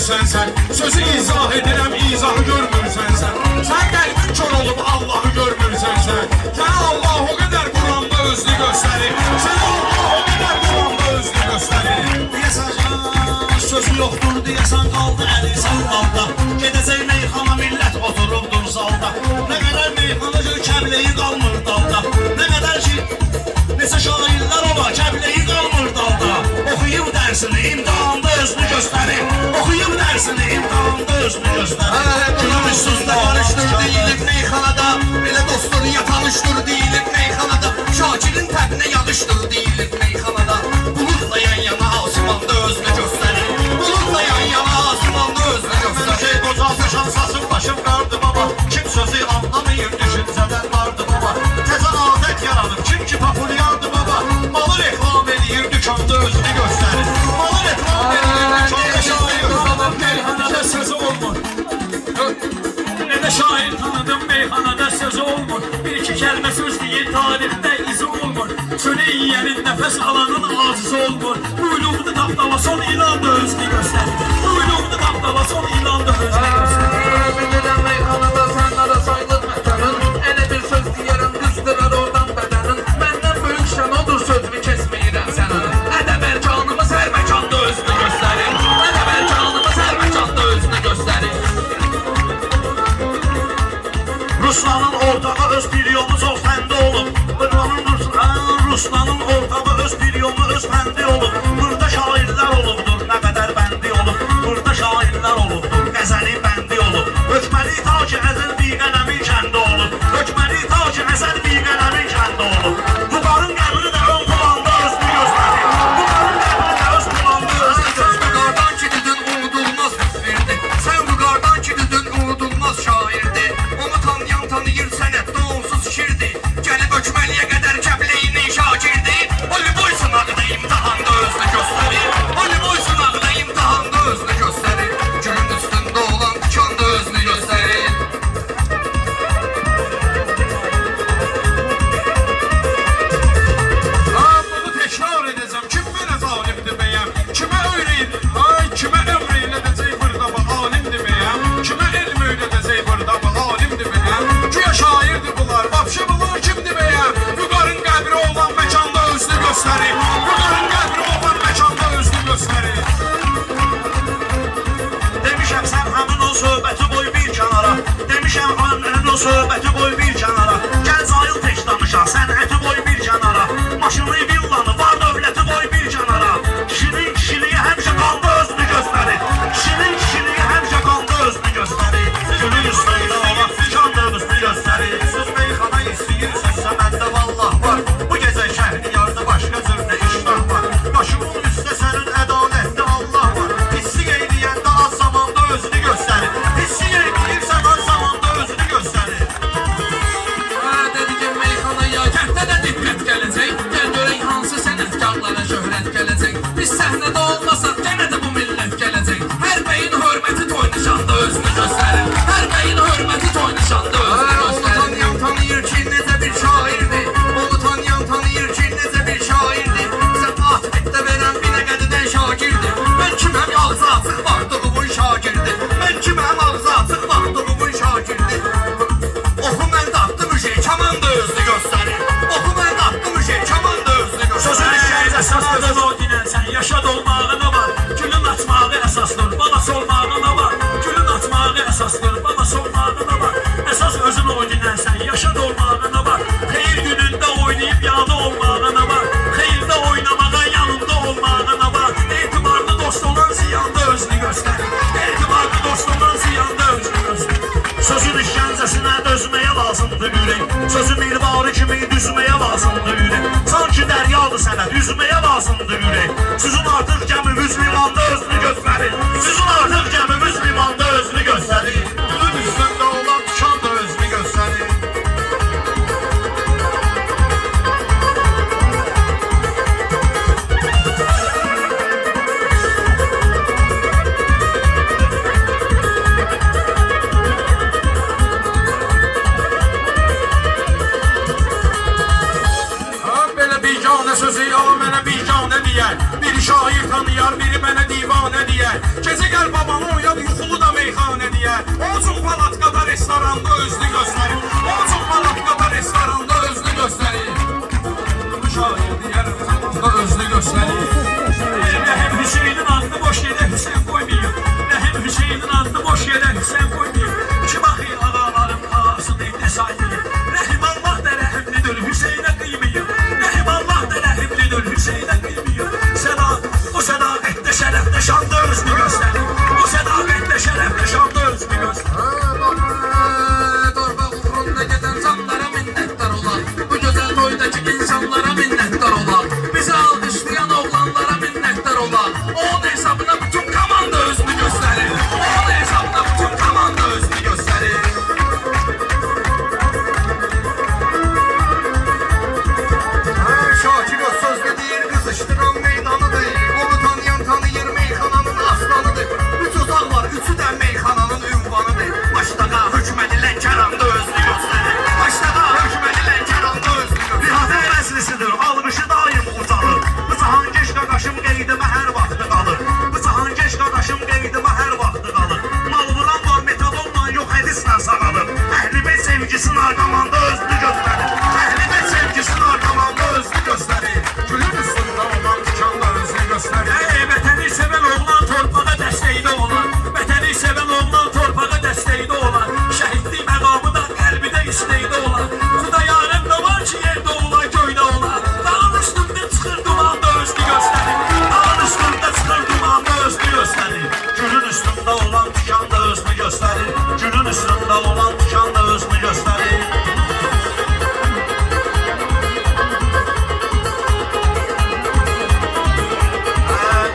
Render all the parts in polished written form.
görmürsən sən. Sözü izah edirəm, izahı görmürsən sən. Sən qəlbin kör olub Allahı görmürsən sən. Sənə Allah o qədər Quranda özünü göstərir. Sənə Allah o qədər Quranda özünü göstərir. Deyəsən sözü yoxdur, deyəsən qaldı əli sallalda. Gedəcək meyxana millət oturubdur salda. Nə qədər meyxanacı kəbleyi qalmır dalda. Nə qədər ki neçə şairlər ola kəbleyi qalmır dalda. Oxuyub dərsini imtahanda özünü göstərir. Oxuyub dərsini imtahanda özünü göstərir. Günün üstündə barışdır deyilib meyxanada. Belə dostluğuna tanışdır deyilib meyxanada. Şakirin təbinə yağışdır deyilib meyxanada. Bulutla yan yana asimanda özünü göstərir. Bulutla yan yana asimanda özünü göstərir. Şey qocalmışam saçım başım qardı baba. Kim sözü anlamayır düşüncədən vardı baba. Təzə adət yaranıb kim ki populyardı baba. Malı reklam eləyir dükanda özünü göstərir. Malı reklam eləyir dükanda şair tanıdım meyxanada sözü olmur. Ne de şair tanıdım meyxanada sözü olmur. Bir iki kəlmə söz deyil tarixdə izi olmur. Söyle yiyenin nefes alanın ağzısı olmur. Buyluğunu tapdala son ilanda özünü göstərir. Buyluğunu tapdala son ilanda özünü göstərir. Bilirəm meyxanada sənlərə sayılır məkanın. Elə bir söz deyərəm qızdırar oradan bədənin. Məndən böyük şən odur sözümü kesməyirəm sənin. Ədəb erkanımız hər məkanda özünü göstərir. Ədəb erkanımız hər məkanda özünü göstərir. Ruslanın ortağı öz piryonu çox fəndi olub. Ruslanın ortağı öz piryonu öz fəndi olub. Burada şairlər olubdur, nə qədər bəndi olub. Burada şairlər olubdur, qəzəli bəndi olub. Hökməli ta ki əzəl bir qələmin kəndi olub. Hökməli ta ki əzəl bir qələmin kəndi olub. Buqarın qəbri də ön planda özünü göstərir. Buqarın qəbri də öz planda özünü göstərir. Buqardan ki dedin unudulmaz müsvirdi. Sən buqardan ki dedin unudulmaz şairdi. Onu tanıyan tanıyır sənətdə onsuz şirdi. Gəlib hökməliyə qədər kəbleyini şakirdi. Oli boy sınaqda imtahanda özünü göstərir. Oli boy sınaqda imtahanda özünü göstərir. Gülün üstündə olan dikanda özünü göstərir. Bunu təkrar edəcəm. Kim mənə zalimdir bəyəm? Kimə öyrəyib? Ay, kimə ömr elədəcək burada bu alimdir bəyəm? Kimə elm öyrədəcək burada bu alimdir bəyəm? Güya şairdir bunlar, vapşe bunlar kimdir bəyəm? Vüqarın qəbri olan məkanda özünü göstərir. Vüqarın qəbri olan məkanda özünü göstərir. Demişəm sən həmin o söhbəti qoy bir kənara. Demişəm həmin o söhbəti qoy bir kənara. Gəl zayıl tək danışa, sənəti qoy bir kənara. Maşını, villanı, var dövləti qoy bir kənara. Kişinin kişiliyi həmişə qanda özünü göstərir. Kişinin kişiliyi həmişə qanda özünü göstərir. Günün üstündə olan fikanda özünü göstərir. Siz meyxana istəyirsinizsə məndə vallah var. Bu gecə şəhri yarda başqa cür nə işlər var. Başımın üstə sənin ədalətli Allah var. Hissi qeyləyəndə az zamanda özünü göstərir. Hissi qeyləyirsən az zamanda özünü göstərir. Dedik meyxanaya kənddə də diqqət gələcək. Gəl görək hansı sənətkarlara şöhrət gələcək. Biz səhnədə olmasaq gənə də bu millət gələcək. Hər bəyin hörməti toy nişanda özünü göstərir. Hər bəyin hörməti toy nişanda özünü göstərir. Onu tanıyan tanıyır ki necə bir şairdir. Onu tanıyan tanıyır ki necə bir şairdir. Sən atibdə verən binə qədidən şagirdir. Mən kiməm ağzı açıq vaxtığımın şagirdi. Mən kiməm ağzı açıq vaxtığımın şagirdi. Oxu mən tapdı müjey, kaman da özünü göstərir. Oxu mən tapdı müjey, kaman da özünü göstərir. Sözün işgəncə sənədir o dinənsən. Yaşad olmağına var. Gülün açmağı əsasdır. Bana solmağına var. Gülün açmağı əsasdır. Bana solmağına var. Əsas özün o dinənsən. Yaşad olmağına var. Xeyir günündə oynayıb yadı olmağına var. Xeyirdə oynamağa yanında olmağına var. Etibarlı dost olan ziyanda özünü göstərir. Etibarlı dost olan ziyanda özünü göstərir. Sözün işgəncəsinə dözməyə lazımdır ürək. Sözü mirvarı kimi düzməyə lazımdır ürək. Sanki dəryadır sənət, üzməyə lazımdır ürək. Sizin artıq gəmimiz limanda özünü göstərir. Sizin artıq gəmimiz limanda özünü göstərir. Günün üstündə olan tikan da özünü göstərir. Belə biganə sözü o mənə biganə deyər. Bir şair tanıyar, biri mənə divanə deyər. Gecə gəl babanı oyad, yuxulu da meyxanə deyər. Olsun Palatkada restoranda özünü göstərir. Olsun Palatkada restoranda özünü göstərir. Şair deyər, da özünü göstərir. Rəhim Hüseynin adını boş yerə Hüseyin qoymayın. Rəhim Hüseynin adını boş yerə Hüseyin qoymayın. Ki baxı ağaların ağasını təsayir. Rəhim Allah da rəhimlidir, Hüseynə qıymayın. Rəhim Allah da rəhimlidir, Hüseynə qıymayın. O sədaqətdə, şərəfdə, şanda özünü göstərir. O sədaqətdə, şərəfdə, şanda özünü göstərir. Torba uğrunda gedən canlara minnətdar olan, bu gözəl toydakı insanlara minnətdar olan, bizi alqışlayan oğlanlara minnətdar olan, onun hesabına bütün komanda özünü göstərir. Onun hesabına bütün komanda özünü göstərir. Şakir o sözde deyir, kızıştıran meydanıdır. Onu tanıyan tanıyır, meyxananın aslanıdır. Üç uzaq var, üçü də meyxananın ünvanıdır. Başdaqa hükmədi Lənkəranda özünü göstərir. Başdaqa hükmədi Lənkəranda özünü göstərir. Rihatın rəslisidir, almışı daim ucalır. Bu cahangeş qaqaşım qeydimə hər vaxtı qalır. Bu cahangeş qaqaşım qeydimə hər vaxtı qalır. Mal vuran var, metadonla yox hədislə sağalır. Əhli bey sevgisinin arqamanda özünü göstərir. Əhli bey sevgisinin arqamanda özünü göstərir. Gülün üstündə olan dükanda özünü göstərir. Vətəni sevən oğlan torpağa dəstəkdə olan, vətəni sevən oğlan torpağa dəstəkdə olan, şəhidlik məqamı da qəlbidə istəkdə olan, Xudayarım da var ki yerdə ola, göydə ola, dağın üstündə çıxır dumanda özünü göstərir, dağın üstündə çıxır dumanda özünü göstərir. Gülün üstündə olan tikan da özünü göstərir. Gülün üstündə olan tikan da özünü göstərir.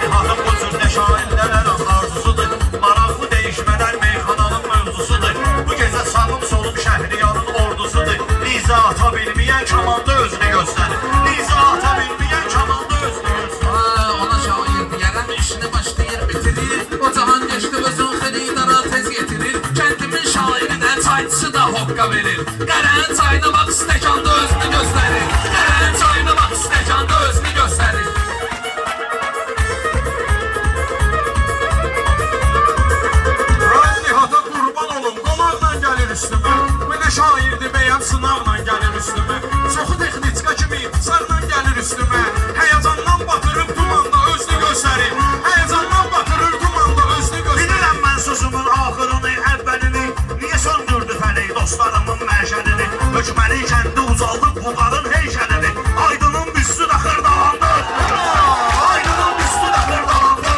Nihatın bu cür nə şairlərin arzusudur. Maraqlı deyişmələr meyxananın mövzusudur. Bu gecə sağım solum Şəhriyarın ordusudur. Nizə ata bilməyən kamanda özünü göstərir. Nizə ata bilməyən kamanda özünü göstərir. Ona şair deyərəm, işini başlayır, bitirir. O cahan geçti, özün xeridara tez getirir. Kəntimin şairinə çayçısı da hoqqa verir. Qərənin çayına bax, stəkanda özünü göstərir. Qərənin çayına bax, stəkanda özünü göstərir. Öz Nihata qurban olum, qonaqla gəlir üstümə. Belə şairdir bəyəm, sınavla gəlir üstümə. Çoxu texniçka kimi ixtisarla gəlir üstümə. Həyəcandan batırıb dumanda özünü göstərir. Həyəcandan batırır dumanda özünü göstərir. Bilirəm mən sözümün axırını, əvvəlini. Niyə söndürdü fələk dostlarımın məşədini? Hökməli kəndi uzaldıb buğarın heykəlini. Aydının büstü də xırdalandı. Aydının büstü də xırdalandı.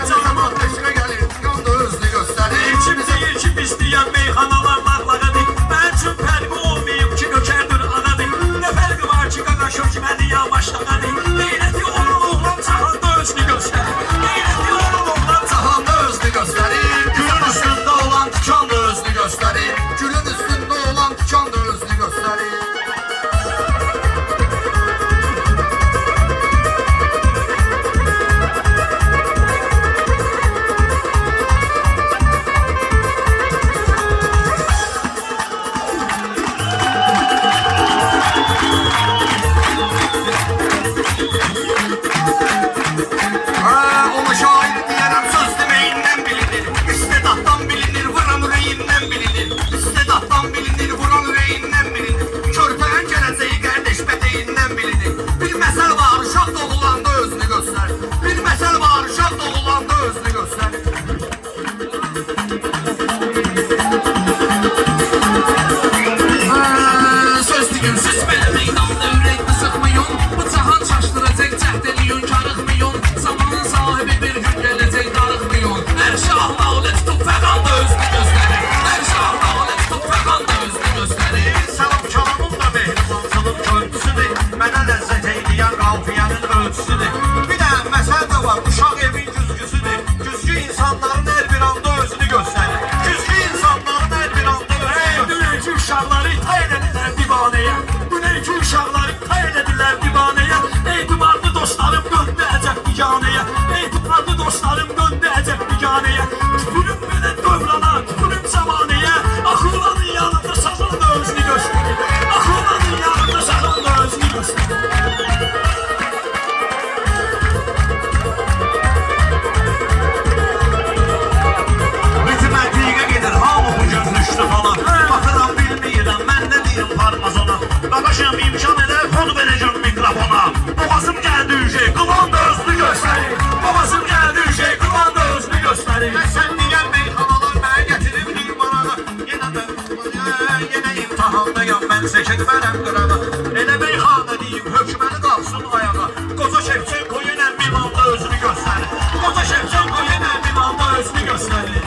Canavat teşkə gəlir, tikan da özünü göstərir. Kim deyir ki biz deyən meyxanalar lağlağadır. Mən üçün fərqi olmayıb ki gökərdir anadır. Nə fərqi var ki qaqaş hökmədi ya başlağadır. Qeyrəti olan oğlan cahanda özünü göstərir. Qeyrəti olan oğlan Cahanda özünü göstərir. Gülün üstündə olan tikan da özünü göstərir. Gülün üstündə olan tikan da özünü qırağa. Elə meyxana deyim, hökməni qalsın ayağa. Qoca Şevçenko yenə Milanda özünü göstərir. Qoca Şevçenko yenə Milanda özünü göstərir.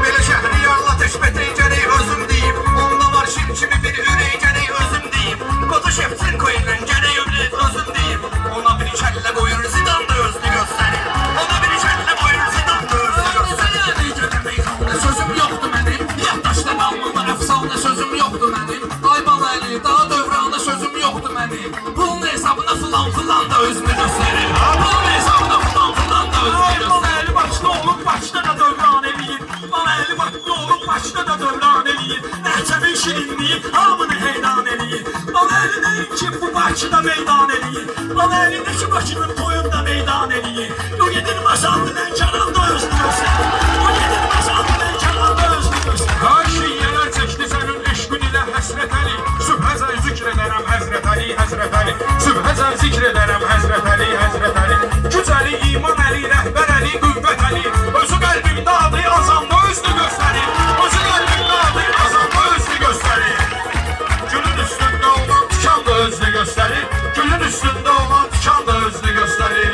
Belə şəhri yarla təşbət gərək özüm deyim. Onda var şim kimi bir ürək gərək özüm deyim. Qoca Şevçenko ilə gərək özüm deyim. Ona bir kəllə qoyur Zidan da özünü göstərir. Ona bir kəllə qoyur Zidan da özünü göstərir. Sözüm yoxdur mənim, yaddaşda qalmalı əfsanə sözüm yoxdur mənim. Ayman Əli, daha dövranda sözüm yoxdur mənim. Bunun hesabına filan da özünü göstərir. Bunun hesabına filan da özünü göstərir. Əli başda olub başda da dövran eləyir. Bana əli başda olub başda da dövran eləyir. Əhçəmin şirinliyi hamını heyran eləyir. Bana əli deyil ki bu Bakıda meydan eləyir. Bana əlindəki Bakının toyunda meydan eləyir. O gedir masallı Lənkəranda özünü göstərir. O gedir masallı Lənkəranda özünü göstərir. Ay şiyyələr çəkdi sənin eşqin ilə həsrət Əli. Sübhəzər zikr edərəm Həzrət Əli, Həzrət Əli. Sübhəzər zikr edərəm Həzrət Əli, Həzrət Əli. Güc Əli, iman Əli, rəhbər Əli, qüvvət Əli. Özü qəlbimdə adı azanda özünü göstərir. Özü qəlbimdə adı azanda özünü göstərir. Gülün üstündə olan tikan da özünü göstərir. Gülün üstündə olan tikan da özünü göstərir.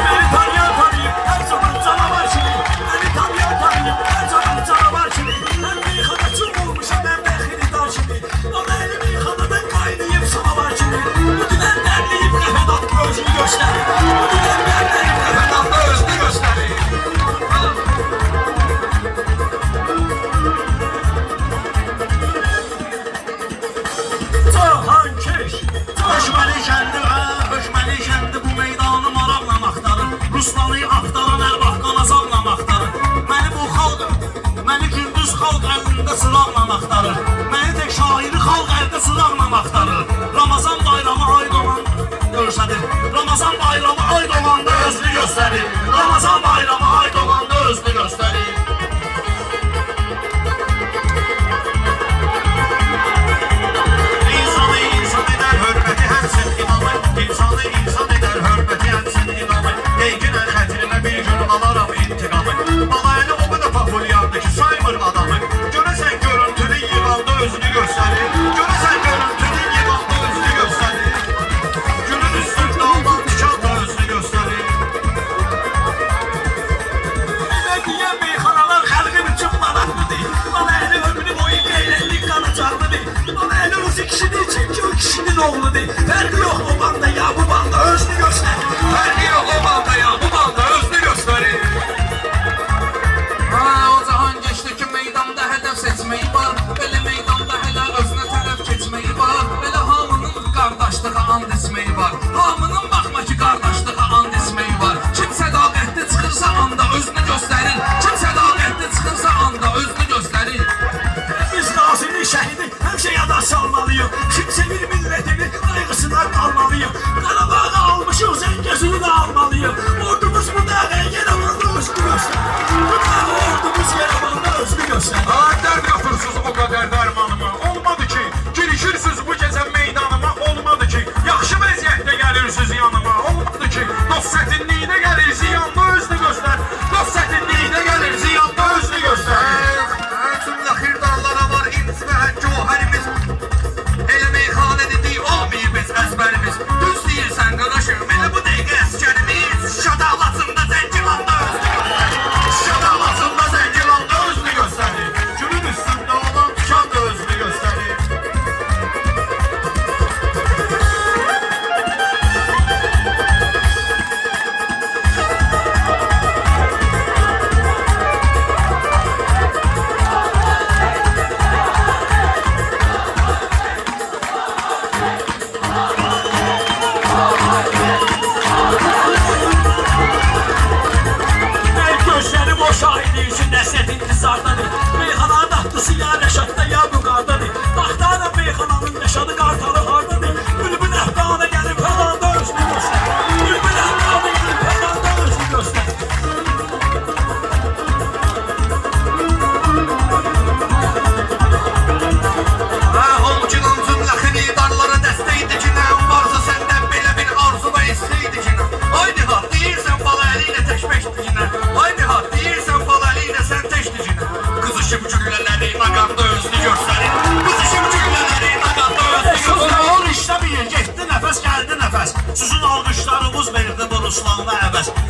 Beni tanıyan tanıyım, her zaman canavar kimi. Beni tanıyan tanıyım, her zaman canavar kimi. Ben meyxanacı olmuşam, ben bəxili kimi. Ama eli meyxanadan qaynayıb samavar kimi. Bu dünen dərliyib qəfədat özünü göstərir. Bu dünen dərliyib qəfədat özünü göstərir. Cahankeş, Hökməni kəndi, hökməni kəndi bu meydanı maraqla axtarır. Ruslanı axtaran ərbaq qanazanla axtarır. Məni bu xalq, məni gündüz xalq əlində sıraqla axtarır. Məni tək şairi xalq əldə sıraqla axtarır. Ramazan bayramı ay dolan göstərir. Ramazan bayramı ay dolanda özünü göstərir. Ramazan bayramı ay dolanda özünü göstərir. İnsanı insan eder hörməti həmsin inamı. İnsanı insan eder hörməti həmsin inamı. Deyginən xətrinə bir gün alaram intiqamı. Balayını o qədər populyardır ki saymır adamı. Görəsən görüntülü yığanda özünü göstərir. Görəsən görüntülü yığanda özünü göstərir. Günün üstündə olan tikan da özünü göstərir. Belə deyən meyxanalar xalqın üçün maraqlıdır. Bana eli ömrü boyu qeyrətlik qanacaqlıdır. Bana eli ruzi kişidir çünki o kişinin oğludur. Fərqi yox o banda ya bu banda özünü göstərir. Fərqi yox o banda ya bu banda özünü göstərir. O cahan geçti ki meydanda hədəf seçməyi var. Belə meydanda hələ özünə tərəf keçməyi var. Belə hamının qardaşlığa and içməyi var. Hamının baxma ki qardaşlığa and içməyi var. Kim sədaqətli çıxırsa anda özünü göstərir. Kim sədaqətli çıxırsa anda özünü göstərir. Biz qazini şəhidi həmişə yada salmalıyıq. Kimsə bir millətini qayğısına qalmalıyıq. Qarabağı almışıq Zəngəzur'u da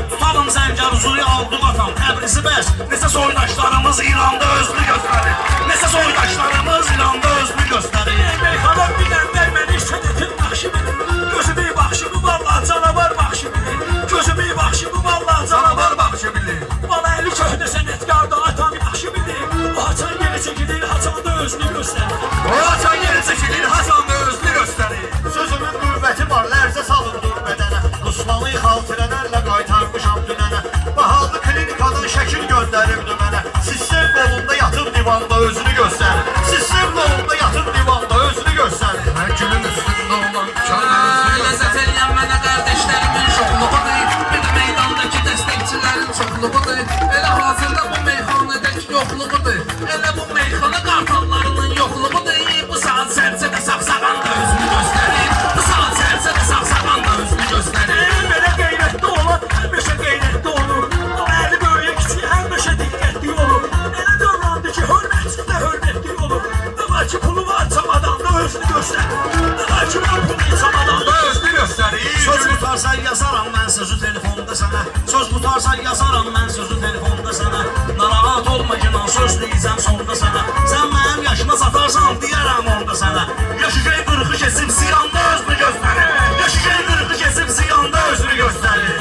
Tutalım Zəngəzuru aldı vatan Təbrizi bəs. Neçə soydaşlarımız İranda özünü göstərir. Neçə soydaşlarımız İranda özünü göstərir. Meyxana bilənlər məni sənətin naxşımını. Gözümü baxşımı vallahi canavar baxşımını. Gözümü baxşımı vallahi canavar baxşımını. Bana eli köhnə sənətkarda atam yaxşı bilir. O haçan yeri çəkilir, haçan da özünü göstərir. O açan yeri çekilir, Hasan da özünü göstərir. Sözümün qüvvəti var, lərzə salındır bədənə. Ruslanı xaltirələrlə qaytarmışam dünənə. Bahalı klinikadan şəkil göndəribdi mənə. Sistem qolunda yatıb divanda özünü göstərir. Sistem qolunda yatıb divanda özünü göstərir. Mən gülün üstündə olan canlı Ləzzət eləyən mənə qardeşlərimin şoxluğudur. Bir də meydandakı dəstəkçilərin çoxluğudur. Elə hazırda bu meyxanədəki yoxluğudur. Elə bu meyxana qartallarının yoxluğudur. Bu saat sərcədə saxsağan da özünü göstərir. Bu saat sərcədə saxsağan da özünü göstərir. Belə qeyrətli olan həmişə qeyrətli olur. Amma əli böyüyə kiçik həmişə diqqətli olur. Elə davrandı ki, hörmətli də hörmətli olur. Ne var ki, pulu var çamadanda özünü göstərir. Ne var ki, var pulu çamadanda özünü göstərir. Söz tutarsan yazaram mən sözü telefonda sənə. Söz tutarsan yazaram mən sözü telefonda sənə. Narahat olma ki, söz deyəcəm sonda sənə. Sən mənim yaşıma satarsan deyərəm onda sənə. Yaşıcay qırıqı kesib ziyanda özünü göstərir. Yaşıcay qırıqı kesib ziyanda özünü göstərir.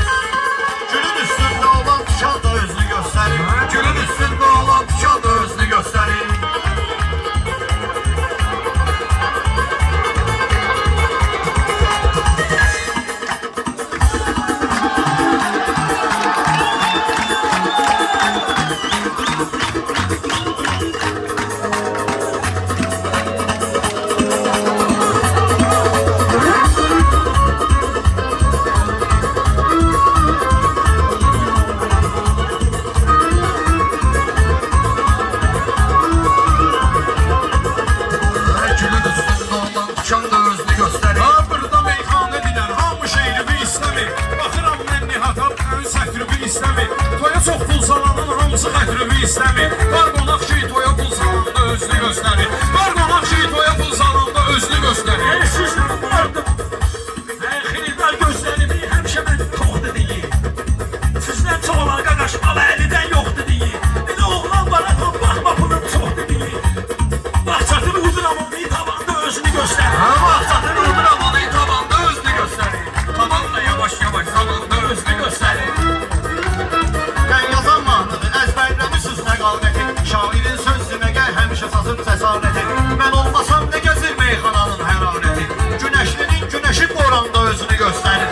Gülün üstündə olan tikan da özünü göstərir. Gülün üstündə olan tikan da özünü göstərir. Gülün üstündə olan tikan da özünü göstərir. Ha burada meyxana dilən hamı şeiribi istəmir. Baxıram mən Nihat'a ön sətribi istəmir. Toya çox pul salanın hamısı xətribi istəmir. Var qonaq şey toya pul salanda özünü göstərir. Var qonaq şey toya pul salanda özünü göstərir. sizlə vardım. Xirirdar gözlərimi həmişə mən toxdu deyir. Sizdən çox olan qaqaş ala əlidən yoxdu deyir. Bir də oğlan bana top baxma bunun çoxdu deyir. Bahçatını uduram onu tavanda özünü göstərir. Ha vaxtın ömür amanı tabanda özünü göstərir. Tabanla yavaş-yavaş zamanda özünü göstərir. Mən yazan mahnını əzbərləmişiz məqaləti. Şairin sözünə gəl həmişə sazın cəsarəti. Mən olmasam nə gəzir meyxananın hərarəti. Günəşlinin günəşi boranda özünü göstərir.